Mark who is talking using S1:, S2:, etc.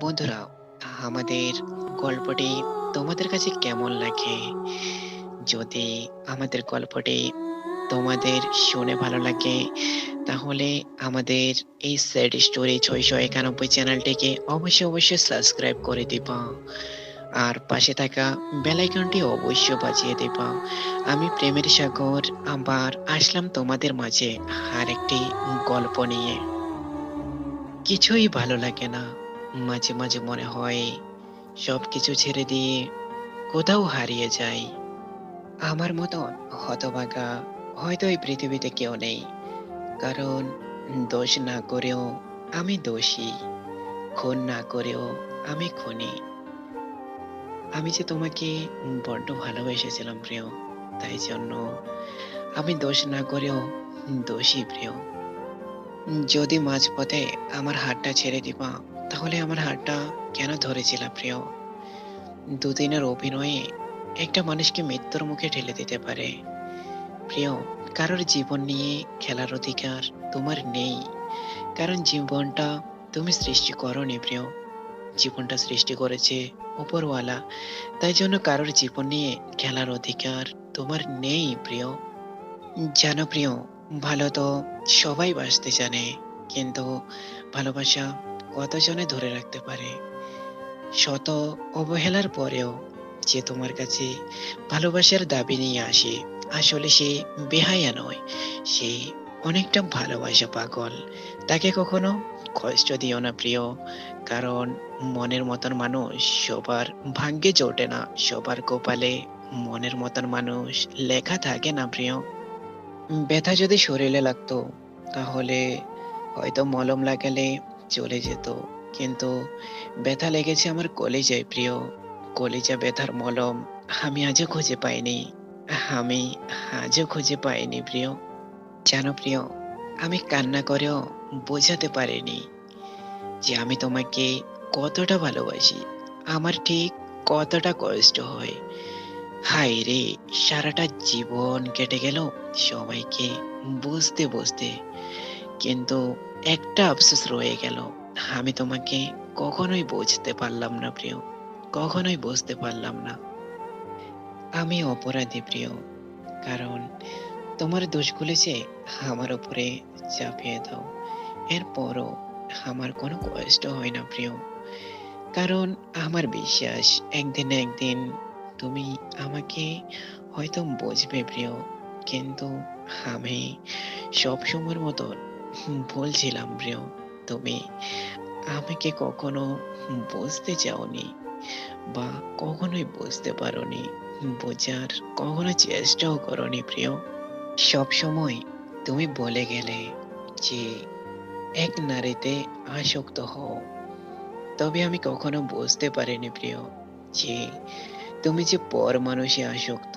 S1: বন্ধুরা, আমাদের গল্পটি তোমাদের কাছে কেমন লাগে? যদি আমাদের গল্পটি তোমাদের শুনে ভালো লাগে, তাহলে আমাদের এই স্যাড স্টোরি ৬৯১ চ্যানেলটিকে অবশ্যই সাবস্ক্রাইব করে দিবা। আর পাশে থাকা বেল আইকনটি অবশ্যই বাজিয়ে দিবা। আমি প্রেমের সাগর আবার আসলাম তোমাদের মাঝে আরেকটি গল্প নিয়ে। কিছুই ভালো লাগে না। মাঝে মাঝে মনে হয় সবকিছু ছেড়ে দিয়ে কোথাও হারিয়ে যাই। আমার মতন হতভাগা হয়তো এই পৃথিবীতে কেউ নেই। কারণ দোষ না করেও আমি দোষী, খুন না করেও আমি খুনি। আমি যে তোমাকে বড্ড ভালোবেসেছিলাম প্রিয়, তাই জন্য আমি দোষ না করেও দোষী প্রিয়। যদি মাঝপথে আমার হাতটা ছেড়ে দিবা, তাহলে আমার হাতটা কেন ধরেছিলা প্রিয়? দুদিনের অভিনয়ে একটা মানুষকে মৃত্যুর মুখে ঠেলে দিতে পারে প্রিয়। কারোর জীবন নিয়ে খেলার অধিকার তোমার নেই। কারণ জীবনটা তুমি সৃষ্টি করোনি প্রিয়, জীবনটা সৃষ্টি করেছে উপরওয়ালা। তাই জন্য কারোর জীবন নিয়ে খেলার অধিকার তোমার নেই প্রিয়। জানো প্রিয়, ভালো তো সবাই বাসতে জানে, কিন্তু ভালোবাসা কতজনে ধরে রাখতে পারে? শত অবহেলার পরেও যে তোমার কাছে ভালোবাসার দাবি নিয়ে আসে, আসলে সে বেহায়া নয়, সে অনেকটা ভালোবাসা পাগল। তাকে কখনো কষ্ট দিও না প্রিয়। কারণ মনের মতন মানুষ সবার ভাগ্যে জোটে না, সবার কপালে মনের মতন মানুষ লেখা থাকে না প্রিয়। ব্যথা যদি শরীরে লাগতো, তাহলে হয়তো মলম লাগালে চলে যেত, কিন্তু ব্যথা লেগেছে আমার কলিজায় প্রিয়। কলিজা ব্যথার মলম আমি আজও খুঁজে পাইনি। আমি আজও খুঁজে পাইনি প্রিয়। জানো প্রিয়, আমি কান্না করেও বোঝাতে পারিনি যে আমি তোমাকে কতটা ভালোবাসি, আমার ঠিক কতটা কষ্ট হয়। হায় রে, সারাটা জীবন কেটে গেল সবাইকে বুঝতে বুঝতে, কিন্তু একটা আফসোস রয়ে গেল। আমি তোমাকে কখনোই বুঝতে পারলাম না প্রিয়, কখনোই বুঝতে পারলাম না। আমি অপরাধী প্রিয়, কারণ তোমার দোষগুলো যে আমার উপরে চাপিয়ে দাও, এরপরও আমার কোনো কষ্ট হয় না প্রিয়। কারণ আমার বিশ্বাস একদিন না একদিন তুমি আমাকে হয়তো বুঝবে প্রিয়। কিন্তু আমি সব সময়ের মতন ভুল ছিলাম প্রিয়। তুমি আমাকে কখনো বুঝতে চাওনি, বা কখনোই বুঝতে পারোনি, বোঝার কখনো চেষ্টাও করোনি প্রিয়। সব সময় তুমি বলে গেলে যে এক নারীতে আসক্ত হও, তবে আমি কখনো বুঝতে পারিনি প্রিয় যে তুমি যে পর মানুষে আসক্ত।